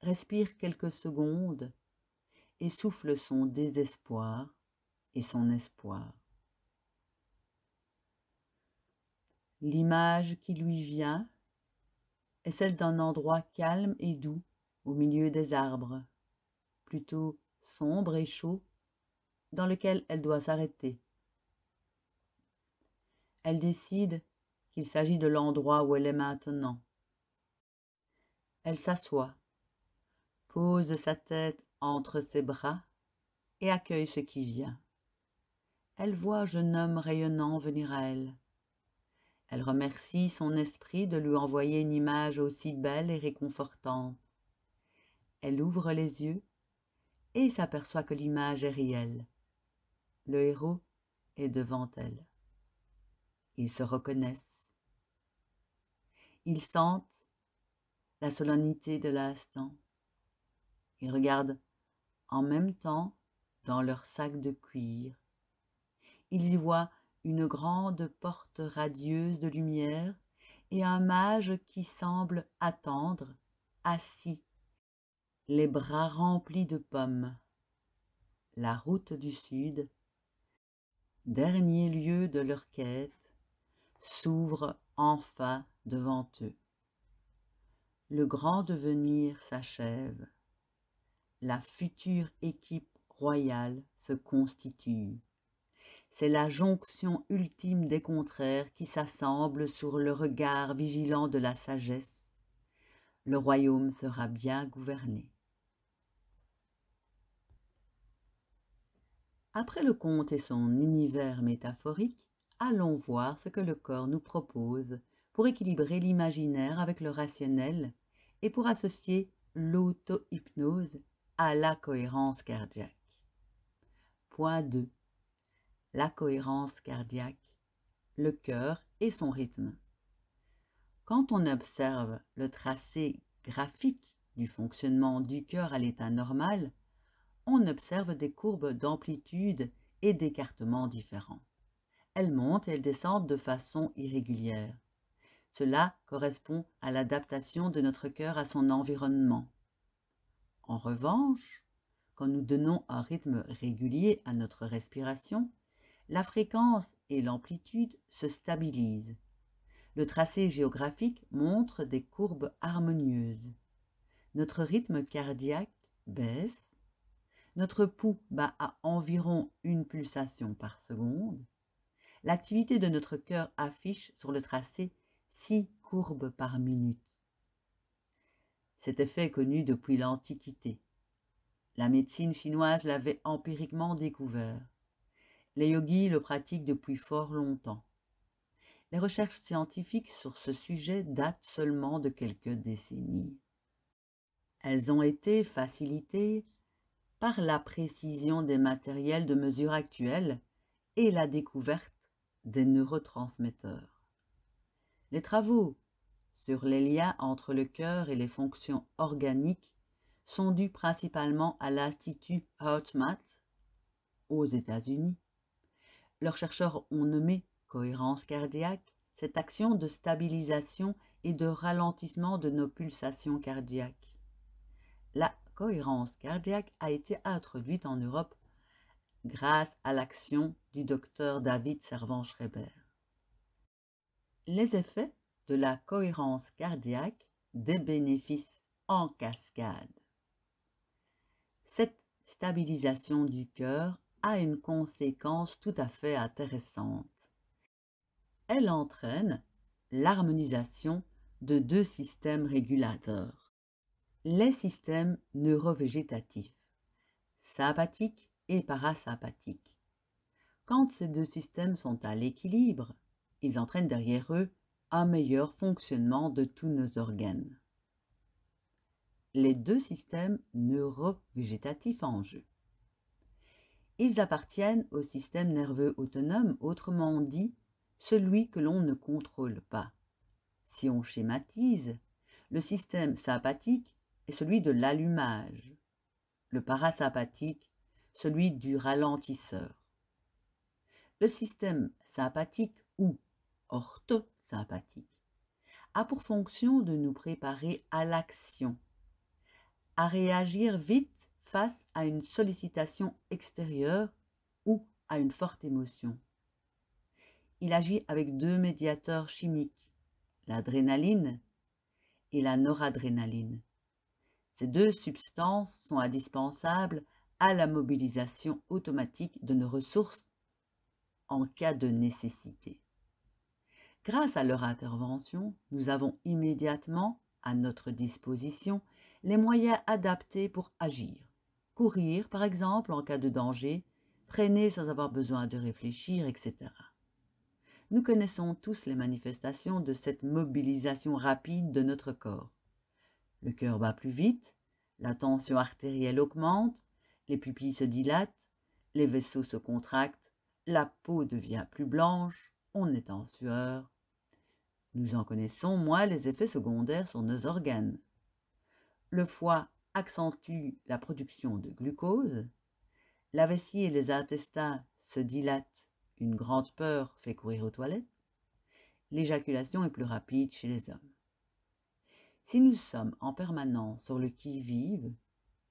respire quelques secondes et souffle son désespoir et son espoir. L'image qui lui vient est celle d'un endroit calme et doux au milieu des arbres, plutôt sombre et chaud, dans lequel elle doit s'arrêter. Elle décide qu'il s'agit de l'endroit où elle est maintenant. Elle s'assoit, pose sa tête entre ses bras et accueille ce qui vient. Elle voit un jeune homme rayonnant venir à elle. Elle remercie son esprit de lui envoyer une image aussi belle et réconfortante. Elle ouvre les yeux et s'aperçoit que l'image est réelle. Le héros est devant elle. Ils se reconnaissent. Ils sentent la solennité de l'instant. Ils regardent en même temps dans leur sac de cuir. Ils y voient une grande porte radieuse de lumière et un mage qui semble attendre, assis, les bras remplis de pommes. La route du sud, dernier lieu de leur quête, s'ouvre enfin devant eux. Le grand devenir s'achève. La future équipe royale se constitue. C'est la jonction ultime des contraires qui s'assemblent sur le regard vigilant de la sagesse. Le royaume sera bien gouverné. Après le conte et son univers métaphorique, allons voir ce que le corps nous propose pour équilibrer l'imaginaire avec le rationnel et pour associer l'auto-hypnose à la cohérence cardiaque. Point 2. La cohérence cardiaque, le cœur et son rythme. Quand on observe le tracé graphique du fonctionnement du cœur à l'état normal, on observe des courbes d'amplitude et d'écartement différents. Elles montent et elles descendent de façon irrégulière. Cela correspond à l'adaptation de notre cœur à son environnement. En revanche, quand nous donnons un rythme régulier à notre respiration, la fréquence et l'amplitude se stabilisent. Le tracé géographique montre des courbes harmonieuses. Notre rythme cardiaque baisse, notre pouls bat à environ une pulsation par seconde, L'activité de notre cœur affiche sur le tracé 6 courbes par minute. Cet effet est connu depuis l'Antiquité. La médecine chinoise l'avait empiriquement découvert. Les yogis le pratiquent depuis fort longtemps. Les recherches scientifiques sur ce sujet datent seulement de quelques décennies. Elles ont été facilitées par la précision des matériels de mesure actuels et la découverte des neurotransmetteurs. Les travaux sur les liens entre le cœur et les fonctions organiques sont dus principalement à l'Institut HeartMath aux États-Unis. Leurs chercheurs ont nommé cohérence cardiaque cette action de stabilisation et de ralentissement de nos pulsations cardiaques. La cohérence cardiaque a été introduite en Europe grâce à l'action du docteur David Servan-Schreiber. Les effets de la cohérence cardiaque, des bénéfices en cascade. Cette stabilisation du cœur a une conséquence tout à fait intéressante. Elle entraîne l'harmonisation de 2 systèmes régulateurs. Les systèmes neurovégétatifs, sympathiques et parasympathiques. Quand ces 2 systèmes sont à l'équilibre, ils entraînent derrière eux un meilleur fonctionnement de tous nos organes. Les 2 systèmes neurovégétatifs en jeu. Ils appartiennent au système nerveux autonome, autrement dit, celui que l'on ne contrôle pas. Si on schématise, le système sympathique est celui de l'allumage, le parasympathique, celui du ralentisseur. Le système sympathique ou orthosympathique a pour fonction de nous préparer à l'action, à réagir vite face à une sollicitation extérieure ou à une forte émotion. Il agit avec 2 médiateurs chimiques, l'adrénaline et la noradrénaline. Ces 2 substances sont indispensables à la mobilisation automatique de nos ressources en cas de nécessité. Grâce à leur intervention, nous avons immédiatement à notre disposition les moyens adaptés pour agir. Courir, par exemple, en cas de danger, freiner sans avoir besoin de réfléchir, etc. Nous connaissons tous les manifestations de cette mobilisation rapide de notre corps. Le cœur bat plus vite, la tension artérielle augmente, les pupilles se dilatent, les vaisseaux se contractent, la peau devient plus blanche, on est en sueur. Nous en connaissons moins les effets secondaires sur nos organes. Le foie accentue la production de glucose, la vessie et les intestins se dilatent, une grande peur fait courir aux toilettes, l'éjaculation est plus rapide chez les hommes. Si nous sommes en permanence sur le qui-vive,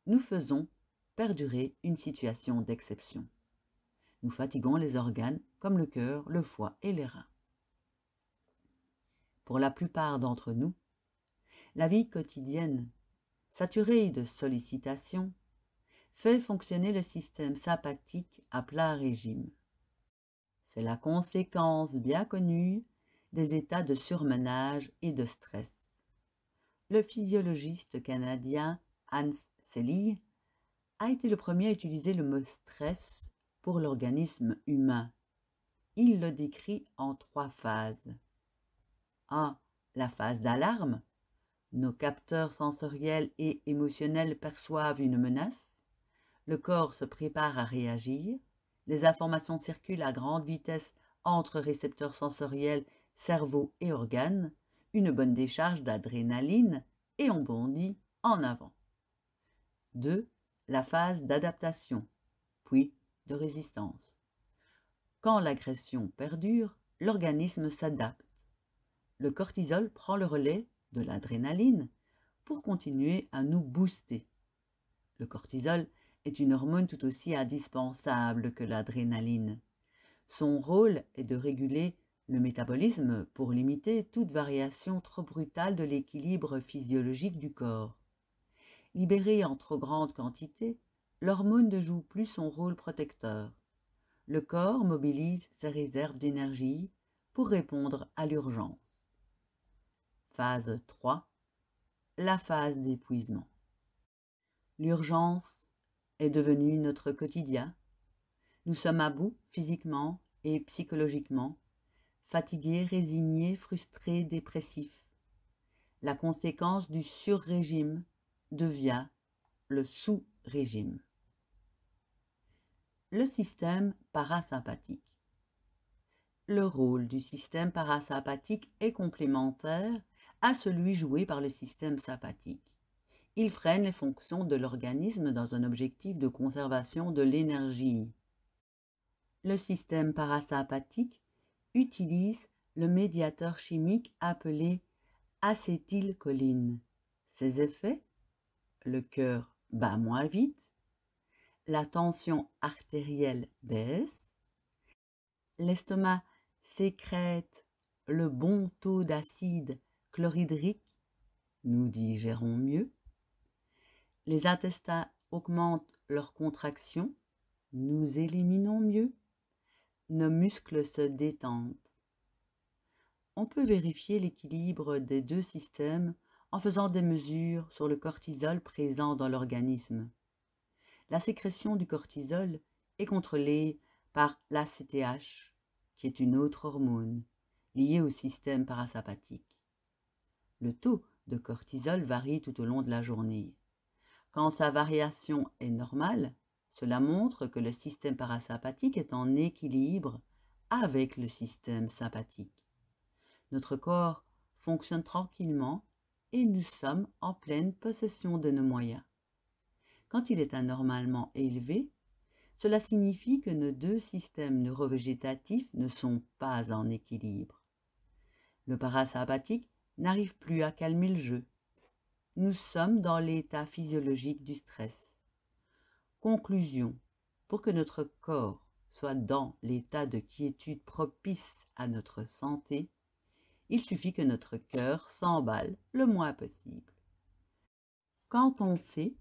nous faisons perdurer une situation d'exception. Nous fatiguons les organes comme le cœur, le foie et les reins. Pour la plupart d'entre nous, la vie quotidienne, saturée de sollicitations, fait fonctionner le système sympathique à plein régime. C'est la conséquence bien connue des états de surmenage et de stress. Le physiologiste canadien Hans Selye a été le premier à utiliser le mot stress pour l'organisme humain. Il le décrit en 3 phases. 1. La phase d'alarme. Nos capteurs sensoriels et émotionnels perçoivent une menace. Le corps se prépare à réagir. Les informations circulent à grande vitesse entre récepteurs sensoriels, cerveau et organes. Une bonne décharge d'adrénaline et on bondit en avant. 2. La phase d'adaptation, puis de résistance. Quand l'agression perdure, l'organisme s'adapte. Le cortisol prend le relais de l'adrénaline pour continuer à nous booster. Le cortisol est une hormone tout aussi indispensable que l'adrénaline. Son rôle est de réguler le métabolisme pour limiter toute variation trop brutale de l'équilibre physiologique du corps. Libérée en trop grande quantité, l'hormone ne joue plus son rôle protecteur. le corps mobilise ses réserves d'énergie pour répondre à l'urgence. Phase 3. La phase d'épuisement. L'urgence est devenue notre quotidien. Nous sommes à bout physiquement et psychologiquement, fatigués, résignés, frustrés, dépressifs. La conséquence du sur-régime devient le sous-régime. Le système parasympathique. Le rôle du système parasympathique est complémentaire à celui joué par le système sympathique. Il freine les fonctions de l'organisme dans un objectif de conservation de l'énergie. Le système parasympathique utilise le médiateur chimique appelé acétylcholine. Ses effets: le cœur bat moins vite, la tension artérielle baisse, l'estomac sécrète le bon taux d'acide chlorhydrique, nous digérons mieux, les intestins augmentent leur contraction, nous éliminons mieux, nos muscles se détendent. On peut vérifier l'équilibre des deux systèmes en faisant des mesures sur le cortisol présent dans l'organisme. La sécrétion du cortisol est contrôlée par l'ACTH, qui est une autre hormone liée au système parasympathique. Le taux de cortisol varie tout au long de la journée. Quand sa variation est normale, cela montre que le système parasympathique est en équilibre avec le système sympathique. Notre corps fonctionne tranquillement et nous sommes en pleine possession de nos moyens. Quand il est anormalement élevé, cela signifie que nos deux systèmes neurovégétatifs ne sont pas en équilibre. Le parasympathique n'arrive plus à calmer le jeu. Nous sommes dans l'état physiologique du stress. Conclusion: pour que notre corps soit dans l'état de quiétude propice à notre santé, il suffit que notre cœur s'emballe le moins possible. Quand on sait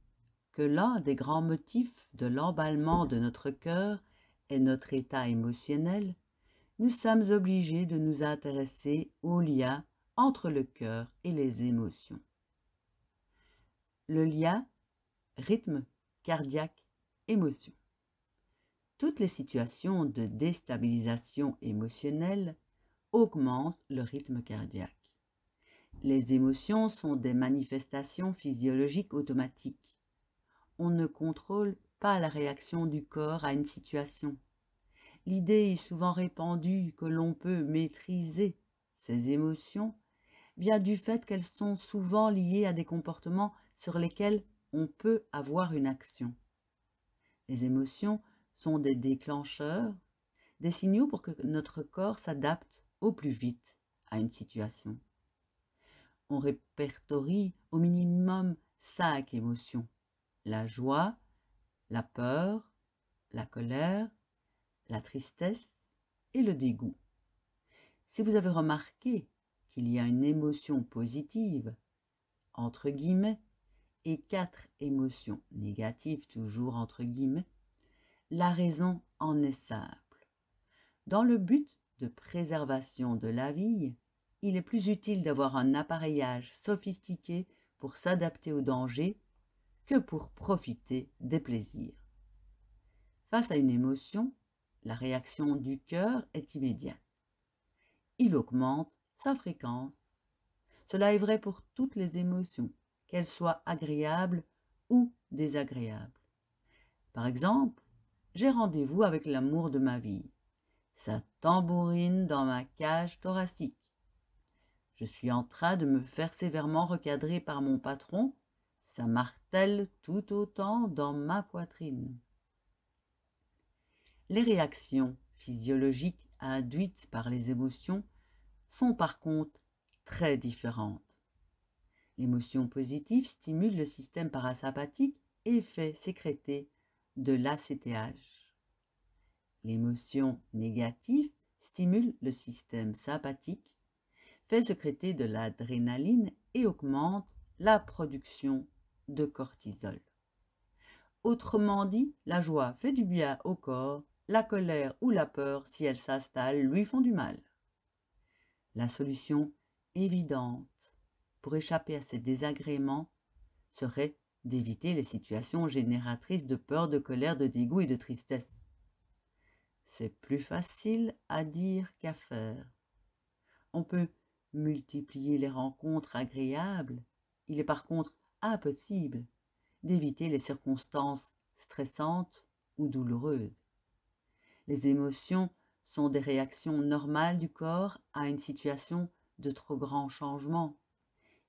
que l'un des grands motifs de l'emballement de notre cœur est notre état émotionnel, nous sommes obligés de nous intéresser au lien entre le cœur et les émotions. Le lien rythme cardiaque émotion. Toutes les situations de déstabilisation émotionnelle augmentent le rythme cardiaque. Les émotions sont des manifestations physiologiques automatiques. On ne contrôle pas la réaction du corps à une situation. L'idée est souvent répandue que l'on peut maîtriser ces émotions vient du fait qu'elles sont souvent liées à des comportements sur lesquels on peut avoir une action. Les émotions sont des déclencheurs, des signaux pour que notre corps s'adapte au plus vite à une situation. On répertorie au minimum 5 émotions: la joie, la peur, la colère, la tristesse et le dégoût. Si vous avez remarqué qu'il y a une émotion positive, entre guillemets, et 4 émotions négatives, toujours entre guillemets, la raison en est simple. Dans le but de préservation de la vie, il est plus utile d'avoir un appareillage sophistiqué pour s'adapter au danger que pour profiter des plaisirs. Face à une émotion, la réaction du cœur est immédiate. Il augmente sa fréquence. Cela est vrai pour toutes les émotions, qu'elles soient agréables ou désagréables. Par exemple, j'ai rendez-vous avec l'amour de ma vie. Ça tambourine dans ma cage thoracique. Je suis en train de me faire sévèrement recadrer par mon patron. Ça martèle tout autant dans ma poitrine. Les réactions physiologiques induites par les émotions sont par contre très différentes. L'émotion positive stimule le système parasympathique et fait sécréter de l'ACTH. L'émotion négative stimule le système sympathique, fait sécréter de l'adrénaline et augmente la production de cortisol. Autrement dit, la joie fait du bien au corps la colère ou la peur, si elles s'installent, lui font du mal. La solution évidente pour échapper à ces désagréments serait d'éviter les situations génératrices de peur, de colère, de dégoût et de tristesse. C'est plus facile à dire qu'à faire. On peut multiplier les rencontres agréables. Il est par contre impossible d'éviter les circonstances stressantes ou douloureuses. Les émotions sont des réactions normales du corps à une situation de trop grand changement.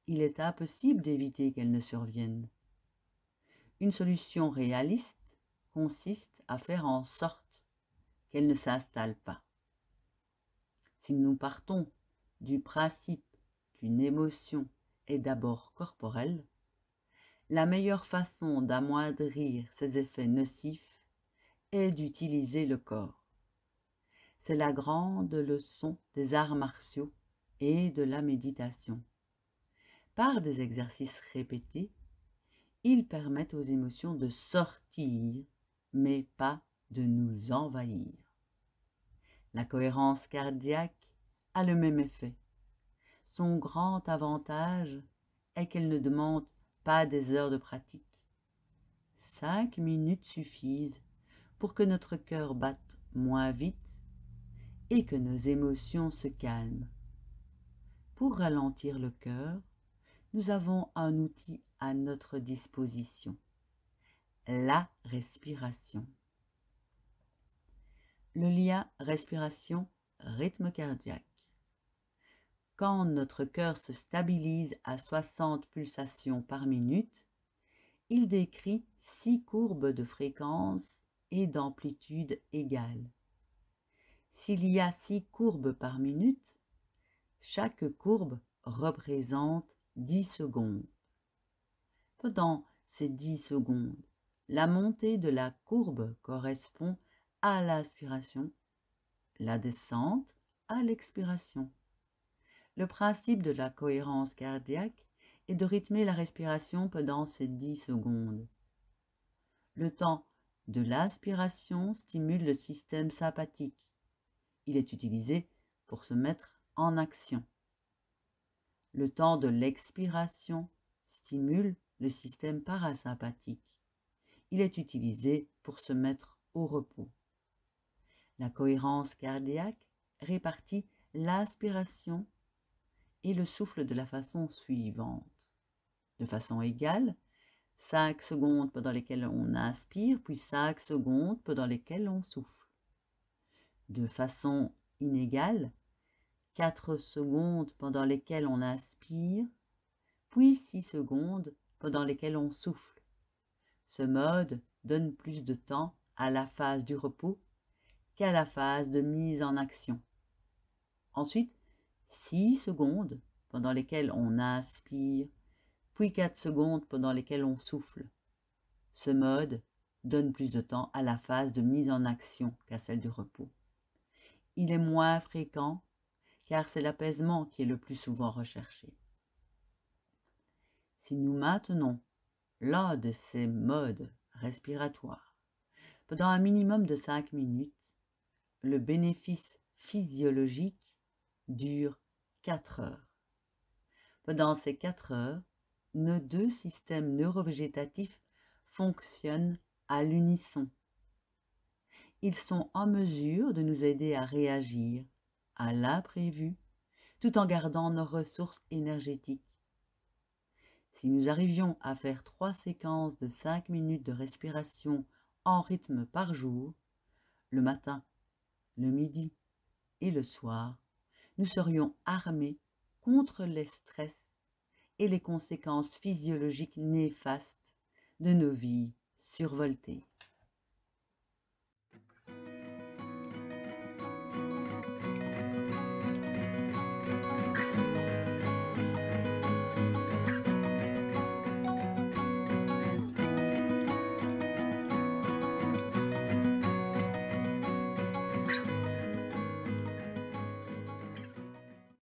Il est impossible d'éviter qu'elles ne surviennent. Une solution réaliste consiste à faire en sorte qu'elles ne s'installent pas. Si nous partons du principe qu'une émotion est d'abord corporelle, la meilleure façon d'amoindrir ces effets nocifs est d'utiliser le corps. C'est la grande leçon des arts martiaux et de la méditation. Par des exercices répétés, ils permettent aux émotions de sortir, mais pas de nous envahir. La cohérence cardiaque a le même effet. Son grand avantage est qu'elle ne demande pas des heures de pratique. 5 minutes suffisent pour que notre cœur batte moins vite et que nos émotions se calment. Pour ralentir le cœur, nous avons un outil à notre disposition, la respiration. Le lien respiration-rythme cardiaque. Quand notre cœur se stabilise à 60 pulsations par minute, il décrit 6 courbes de fréquence et d'amplitude égales. S'il y a 6 courbes par minute, chaque courbe représente 10 secondes. Pendant ces 10 secondes, la montée de la courbe correspond à l'inspiration, la descente à l'expiration. Le principe de la cohérence cardiaque est de rythmer la respiration pendant ces 10 secondes. Le temps de l'inspiration stimule le système sympathique. Il est utilisé pour se mettre en action. Le temps de l'expiration stimule le système parasympathique. Il est utilisé pour se mettre au repos. La cohérence cardiaque répartit l'inspiration et le souffle de la façon suivante. De façon égale, 5 secondes pendant lesquelles on inspire, puis 5 secondes pendant lesquelles on souffle. De façon inégale, 4 secondes pendant lesquelles on inspire, puis 6 secondes pendant lesquelles on souffle. Ce mode donne plus de temps à la phase du repos qu'à la phase de mise en action. Ensuite, 6 secondes pendant lesquelles on inspire, puis 4 secondes pendant lesquelles on souffle. Ce mode donne plus de temps à la phase de mise en action qu'à celle du repos. Il est moins fréquent car c'est l'apaisement qui est le plus souvent recherché. Si nous maintenons l'un de ces modes respiratoires pendant un minimum de 5 minutes, le bénéfice physiologique dure 4 heures. Pendant ces 4 heures, nos 2 systèmes neurovégétatifs fonctionnent à l'unisson. Ils sont en mesure de nous aider à réagir à l'imprévu tout en gardant nos ressources énergétiques. Si nous arrivions à faire 3 séquences de 5 minutes de respiration en rythme par jour, le matin, le midi et le soir, nous serions armés contre les stress et les conséquences physiologiques néfastes de nos vies survoltées.